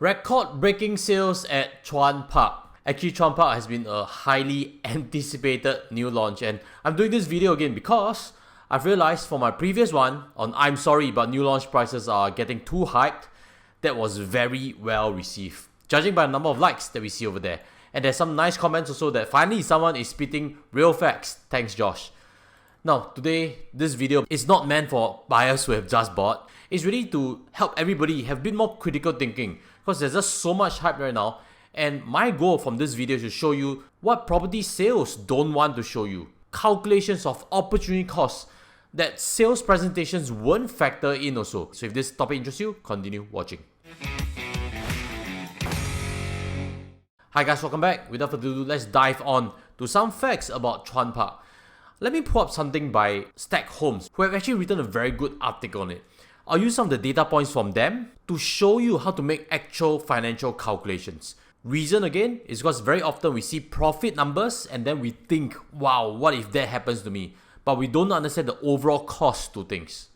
Record-breaking sales at Chuan Park. Actually, Chuan Park has been a highly anticipated new launch, and I'm doing this video again because I've realized for my previous one on I'm sorry but new launch prices are getting too hyped, that was very well received, judging by the number of likes that we see over there. And there's some nice comments also that finally someone is spitting real facts. Thanks, Josh. Now, today, this video is not meant for buyers who have just bought. It's really to help everybody have a bit more critical thinking because there's just so much hype right now. And my goal from this video is to show you what property sales don't want to show you. Calculations of opportunity costs that sales presentations won't factor in also. So if this topic interests you, continue watching. Hi guys, welcome back. Without further ado, let's dive on to some facts about Chuan Park. Let me pull up something by Stack Homes, who have actually written a very good article on it. I'll use some of the data points from them to show you how to make actual financial calculations. Reason again is because very often we see profit numbers and then we think, wow, what if that happens to me? But we don't understand the overall cost to things.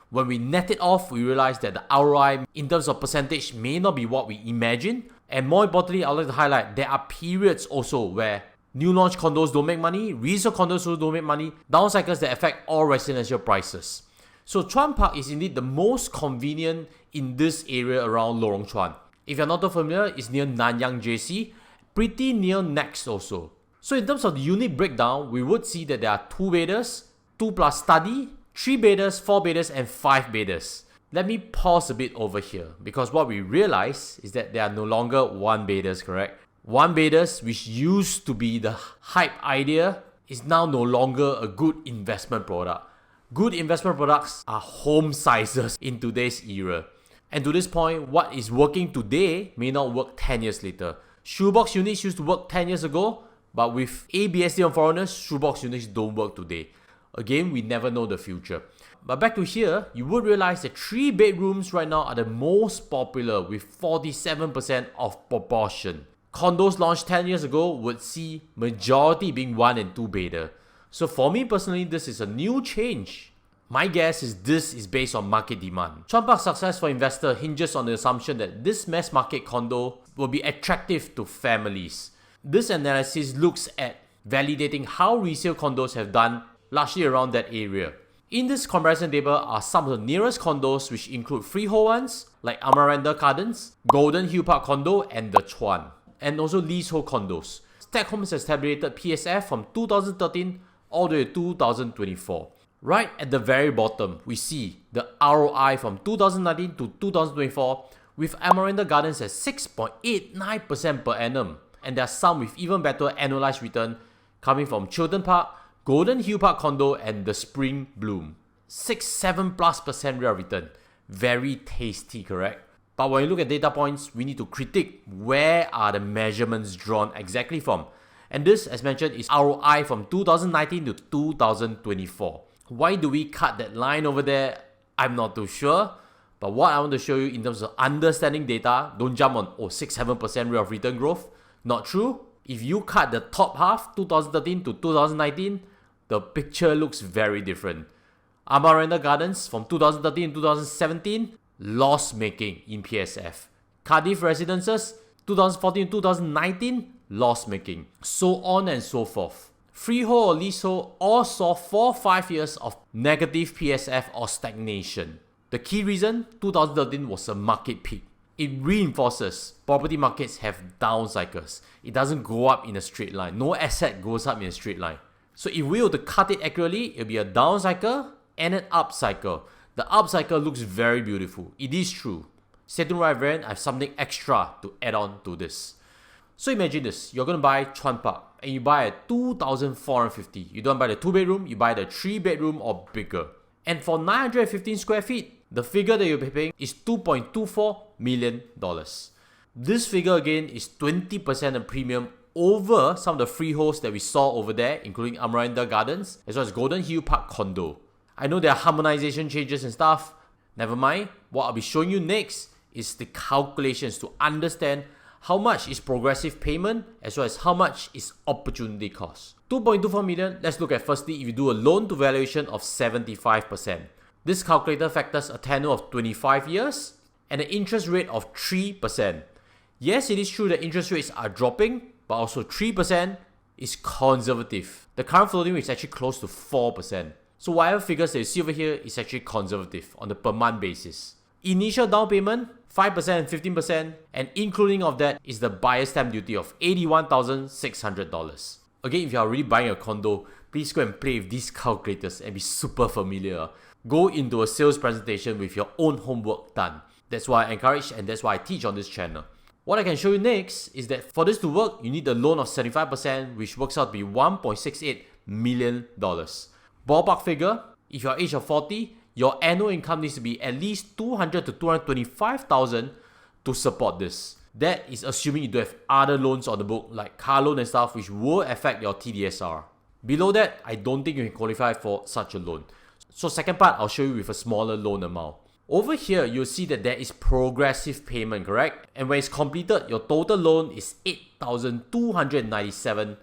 When we net it off, we realize that the ROI in terms of percentage may not be what we imagine. And more importantly, I'd like to highlight there are periods also where new launch condos don't make money, resale condos also don't make money, down cycles that affect all residential prices. So Chuan Park is indeed the most convenient in this area around Lorong Chuan. If you're not too familiar, it's near Nanyang JC, pretty near NEX also. So in terms of the unit breakdown, we would see that there are 2 bedders, 2 plus study, 3 bedders, 4 bedders and 5 bedders. Let me pause a bit over here because what we realize is that there are no longer 1 bedders, correct? 1 bedders, which used to be the hype idea, is now no longer a good investment product. Good investment products are home sizes in today's era. And to this point, what is working today may not work 10 years later. Shoebox units used to work 10 years ago, but with ABSD on foreigners, shoebox units don't work today. Again, we never know the future. But back to here, you would realize that 3 bedrooms right now are the most popular with 47% of proportion. Condos launched 10 years ago would see majority being 1 and 2 bedder. So for me personally, this is a new change. My guess is this is based on market demand. Chuan Park's success for investors hinges on the assumption that this mass market condo will be attractive to families. This analysis looks at validating how resale condos have done largely around that area. In this comparison table are some of the nearest condos, which include freehold ones like Amaranda Gardens, Golden Hill Park Condo and the Chuan, and also leasehold condos. Stack Homes has tabulated PSF from 2013 all the way to 2024. Right at the very bottom, we see the ROI from 2019 to 2024 with Amaranda Gardens at 6.89% per annum. And there are some with even better annualized return coming from Chiltern Park, Golden Hill Park Condo and the Spring Bloom. 6-7+% real return. Very tasty, correct? But when you look at data points, we need to critique where are the measurements drawn exactly from. And this, as mentioned, is ROI from 2019 to 2024. Why do we cut that line over there? I'm not too sure. But what I want to show you in terms of understanding data, don't jump on 6-7% rate of return growth. Not true. If you cut the top half, 2013 to 2019, the picture looks very different. Amaranda Gardens from 2013 to 2017, loss-making in PSF. Cardiff Residences, 2014 to 2019, loss-making. So on and so forth. Freehold or leasehold all saw 4-5 years of negative PSF or stagnation. The key reason, 2013 was a market peak. It reinforces property markets have down cycles. It doesn't go up in a straight line. No asset goes up in a straight line. So if we were to cut it accurately, it'll be a down cycle and an up cycle. The up cycle looks very beautiful. It is true. Stay tuned right there, I have something extra to add on to this. So imagine this, you're going to buy Chuan Park and you buy a 2,450. You don't buy the 2 bedroom, you buy the 3 bedroom or bigger. And for 915 square feet, the figure that you'll be paying is $2.24 million. This figure again is 20% a premium over some of the freeholds that we saw over there, including Amaranda Gardens as well as Golden Hill Park Condo. I know there are harmonization changes and stuff. Never mind. What I'll be showing you next is the calculations to understand how much is progressive payment as well as how much is opportunity cost. 2.24 million, let's look at firstly if you do a loan to valuation of 75%. This calculator factors a tenure of 25 years and an interest rate of 3%. Yes, it is true that interest rates are dropping, but also 3% is conservative. The current floating rate is actually close to 4%. So whatever figures that you see over here is actually conservative on the per month basis. Initial down payment, 5% and 15%, and including of that is the buyer's stamp duty of $81,600. Again, if you are already buying a condo, please go and play with these calculators and be super familiar. Go into a sales presentation with your own homework done. That's why I encourage and that's why I teach on this channel. What I can show you next is that for this to work, you need a loan of 75%, which works out to be $1.68 million. Ballpark figure, if you are age of 40, your annual income needs to be at least $200,000 to $225,000 to support this. That is assuming you don't have other loans on the book like car loan and stuff, which will affect your TDSR. Below that, I don't think you can qualify for such a loan. So second part, I'll show you with a smaller loan amount. Over here, you'll see that there is progressive payment, correct? And when it's completed, your total loan is $8,297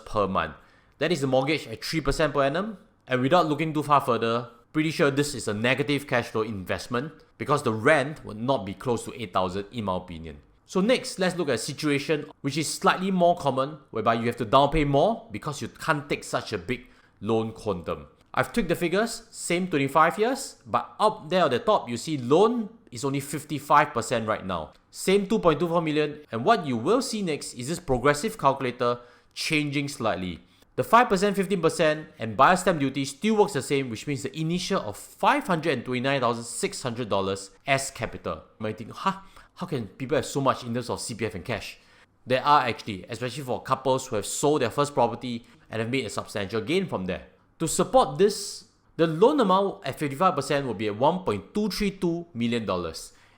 per month. That is the mortgage at 3% per annum. And without looking too far further, pretty sure this is a negative cash flow investment because the rent would not be close to $8,000 in my opinion. So next, let's look at a situation which is slightly more common, whereby you have to down pay more because you can't take such a big loan quantum. I've tweaked the figures, same 25 years, but up there at the top, you see loan is only 55% right now. Same 2.24 million, and what you will see next is this progressive calculator changing slightly. The 5%, 15% and buyer's stamp duty still works the same, which means the initial of $529,600 as capital. You might think, how can people have so much in terms of CPF and cash? There are actually, especially for couples who have sold their first property and have made a substantial gain from there. To support this, the loan amount at 55% will be at $1.232 million,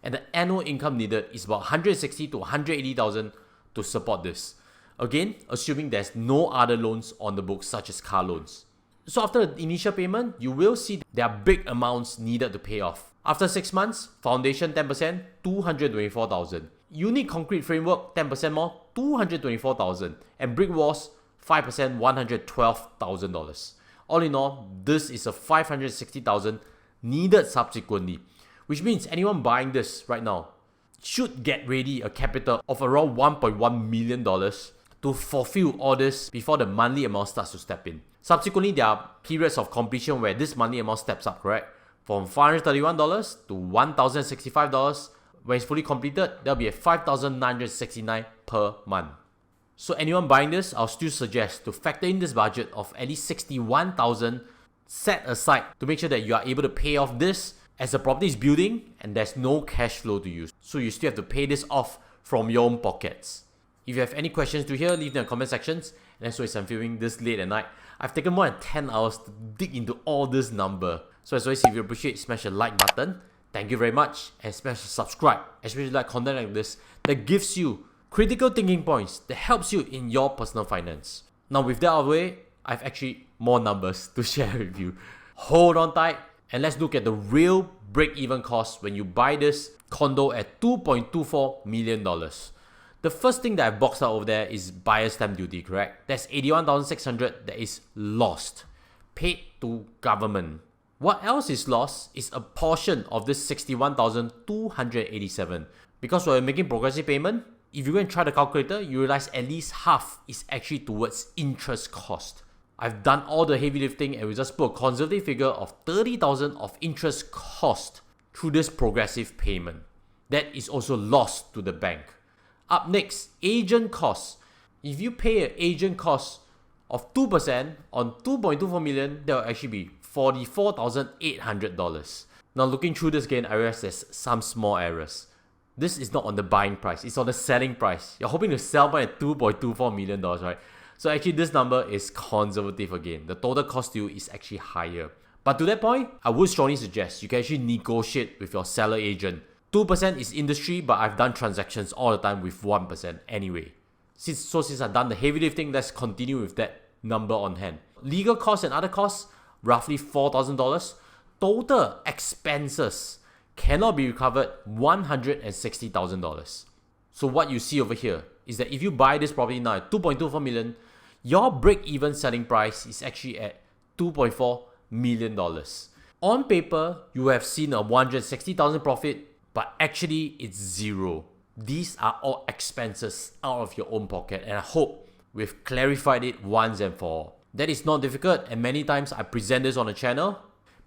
and the annual income needed is about $160,000 to $180,000 to support this. Again, assuming there's no other loans on the books such as car loans. So after the initial payment, you will see there are big amounts needed to pay off. After 6 months, foundation 10%, $224,000. Unique concrete framework 10% more, $224,000. And brick walls 5%, $112,000. All in all, this is a $560,000 needed subsequently, which means anyone buying this right now should get ready a capital of around $1.1 million to fulfill all this before the monthly amount starts to step in. Subsequently, there are periods of completion where this monthly amount steps up, correct? From $531 to $1,065. When it's fully completed, there'll be a $5,969 per month. So anyone buying this, I'll still suggest to factor in this budget of at least $61,000 set aside to make sure that you are able to pay off this as the property is building and there's no cash flow to use. So you still have to pay this off from your own pockets. If you have any questions to hear, leave them in the comment sections. And as always, I'm filming this late at night. I've taken more than 10 hours to dig into all this number. So as always, if you appreciate, smash the like button. Thank you very much. And smash the subscribe, especially like content like this that gives you critical thinking points that helps you in your personal finance. Now with that out of the way, I've actually more numbers to share with you. Hold on tight and let's look at the real break-even cost when you buy this condo at $2.24 million. The first thing that I've boxed out over there is buyer's stamp duty, correct? That's $81,600 that is lost, paid to government. What else is lost is a portion of this $61,287. Because we're making progressive payment, if you go and try the calculator, you realize at least half is actually towards interest cost. I've done all the heavy lifting and we just put a conservative figure of $30,000 of interest cost through this progressive payment. That is also lost to the bank. Up next, agent costs. If you pay an agent cost of 2% on $2.24 million, that will actually be $44,800. Now looking through this again, I realize there's some small errors. This is not on the buying price, it's on the selling price. You're hoping to sell by at $2.24 million, right? So actually this number is conservative again. The total cost to you is actually higher. But to that point, I would strongly suggest you can actually negotiate with your seller agent. 2% is industry, but I've done transactions all the time with 1% anyway. Since I've done the heavy lifting, let's continue with that number on hand. Legal costs and other costs, roughly $4,000. Total expenses cannot be recovered $160,000. So what you see over here is that if you buy this property now at $2.24 million, your break-even selling price is actually at $2.4 million. On paper, you have seen a $160,000 profit, but actually it's zero. these are all expenses out of your own pocket, and I hope we've clarified it once and for all. That is not difficult, and many times I present this on the channel.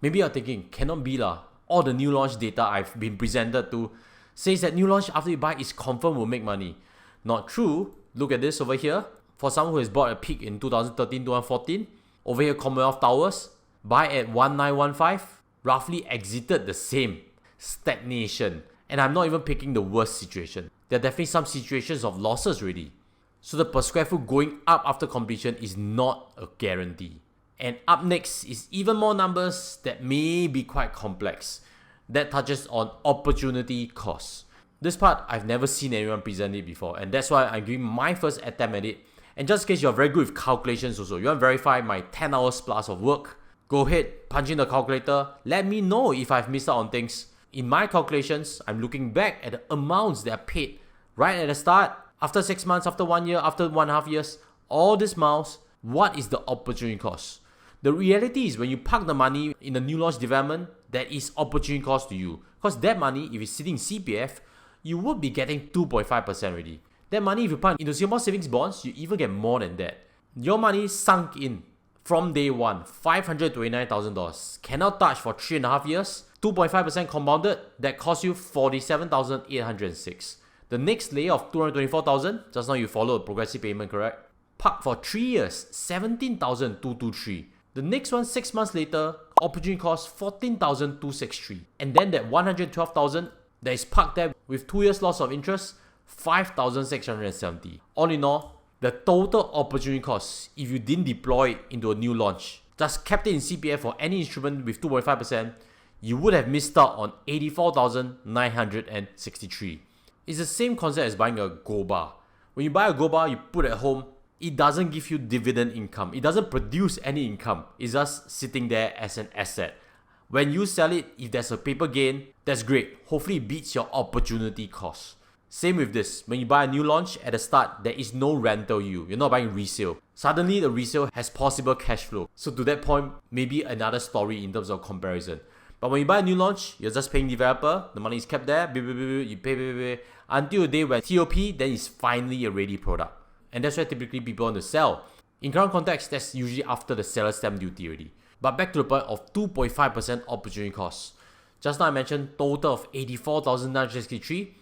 Maybe you're thinking, cannot be lah. All the new launch data I've been presented to says that new launch after you buy is confirmed will make money. Not true. Look at this over here. For someone who has bought a peak in 2013, 2014, over here Commonwealth Towers, buy at 1915, roughly exited the same. Stagnation. And I'm not even picking the worst situation. There are definitely some situations of losses already. So the per square foot going up after completion is not a guarantee. And up next is even more numbers that may be quite complex. That touches on opportunity costs. This part I've never seen anyone present it before, and that's why I'm giving my first attempt at it. And just in case you're very good with calculations also, you want to verify my 10 hours plus of work, go ahead, punch in the calculator, let me know if I've missed out on things. In my calculations, I'm looking back at the amounts that are paid right at the start, after 6 months, after 1 year, after 1.5 years, all these miles, what is the opportunity cost? The reality is when you park the money in a new launch development, that is opportunity cost to you. Because that money, if it's sitting in CPF, you would be getting 2.5% already. That money, if you park into Singapore savings bonds, you even get more than that. Your money sunk in from day one, $529,000. Cannot touch for 3.5 years. 2.5% compounded, that costs you $47,806. The next layer of $224,000, just now you follow a progressive payment, correct? Park for 3 years, $17,223. The next one, 6 months later, opportunity cost $14,263. And then that $112,000 that is parked there with 2 years loss of interest, $5,670. All in all, the total opportunity cost, if you didn't deploy it into a new launch, just kept it in CPF for any instrument with 2.5%, you would have missed out on $84,963. It's the same concept as buying a gold bar. When you buy a gold bar, you put it at home, it doesn't give you dividend income. It doesn't produce any income. It's just sitting there as an asset. When you sell it, if there's a paper gain, that's great. Hopefully it beats your opportunity cost. Same with this. When you buy a new launch, at the start, there is no rental yield. You're not buying resale. Suddenly, the resale has possible cash flow. So to that point, maybe another story in terms of comparison. But when you buy a new launch, you're just paying developer. The money is kept there. You pay. Until the day when TOP, then it's finally a ready product. And that's why typically people want to sell. In current context, that's usually after the seller stamp duty already. But back to the point of 2.5% opportunity cost. Just now I mentioned total of $84,963.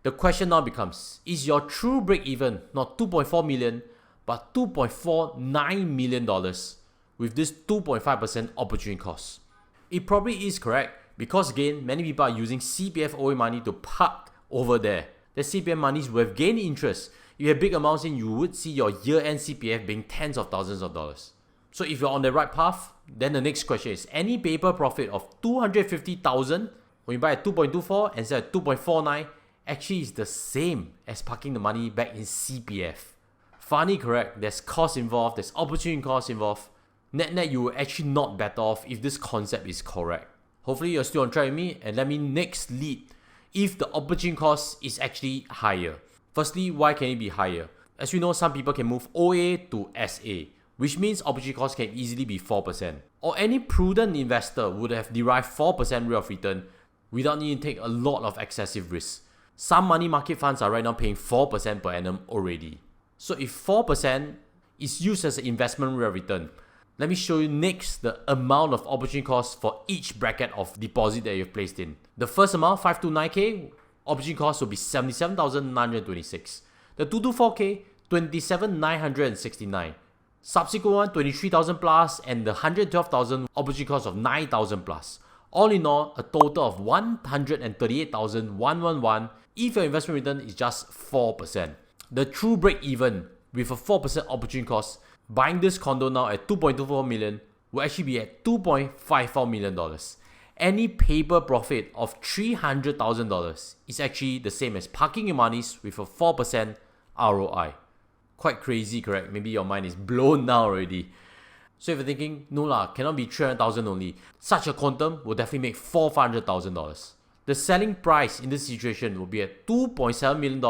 The question now becomes, is your true break even not 2.4 million, but $2.49 million with this 2.5% opportunity cost? It probably is correct because again, many people are using CPF OA money to park over there. The CPF monies will have gained interest. If you have big amounts in, you would see your year-end CPF being tens of thousands of dollars. So if you're on the right path, then the next question is, any paper profit of $250,000 when you buy at 2.24 instead of 2.49 actually is the same as parking the money back in CPF. Funny, correct? There's cost involved, there's opportunity cost involved. Net, you will actually not better off if this concept is correct. Hopefully you're still on track with me, and let me next lead if the opportunity cost is actually higher. Firstly, why can it be higher? As we know, some people can move OA to SA, which means opportunity cost can easily be 4%. Or any prudent investor would have derived 4% rate of return without needing to take a lot of excessive risk. Some money market funds are right now paying 4% per annum already. So if 4% is used as an investment rate of return, let me show you next the amount of opportunity cost for each bracket of deposit that you've placed in. The first amount, 529K, opportunity cost will be $77,926. The 224K, $27,969. Subsequent one, 23,000 plus, and the 112,000 opportunity cost of 9,000 plus. All in all, a total of 138,111 if your investment return is just 4%. The true break even with a 4% opportunity cost, buying this condo now at 2.24 million will actually be at $2.54 million. Any paper profit of $300,000 is actually the same as parking your monies with a 4% ROI. Quite crazy, correct? Maybe your mind is blown now already. So if you're thinking, no lah, cannot be 300,000 only, such a quantum will definitely make $400,000. The selling price in this situation will be at $2.7 million,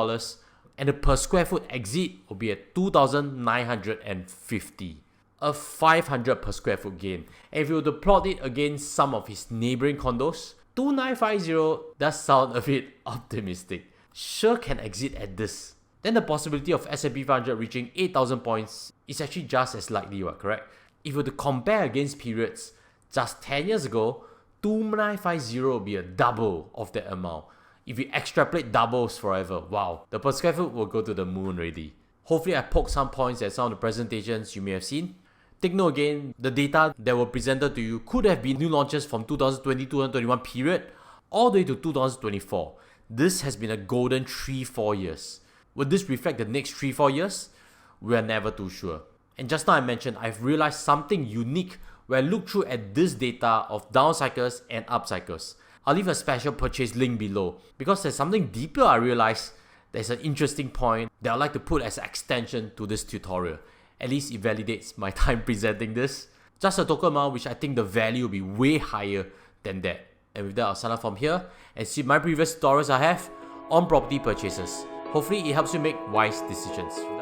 and the per square foot exit will be at $2,950. A 500 per square foot gain. And if you were to plot it against some of his neighboring condos, 2,950 does sound a bit optimistic. sure can exit at this, then the possibility of S&P 500 reaching 8,000 points is actually just as likely, correct? If we were to compare against periods, just 10 years ago, 2950 will be a double of that amount. If we extrapolate doubles forever, wow, the per square foot will go to the moon already. Hopefully I poked some points at some of the presentations you may have seen. Take note again, the data that were presented to you could have been new launches from 2020-2021 period all the way to 2024. This has been a golden 3-4 years. Would this reflect the next 3-4 years? We are never too sure. And just now I mentioned, I've realized something unique when I look through at this data of down cycles and up cycles. I'll leave a special purchase link below because there's something deeper I realized. There's an interesting point that I'd like to put as an extension to this tutorial. At least it validates my time presenting this. Just a token amount which I think the value will be way higher than that. And with that, I'll sign up from here and see my previous tutorials I have on property purchases. Hopefully it helps you make wise decisions.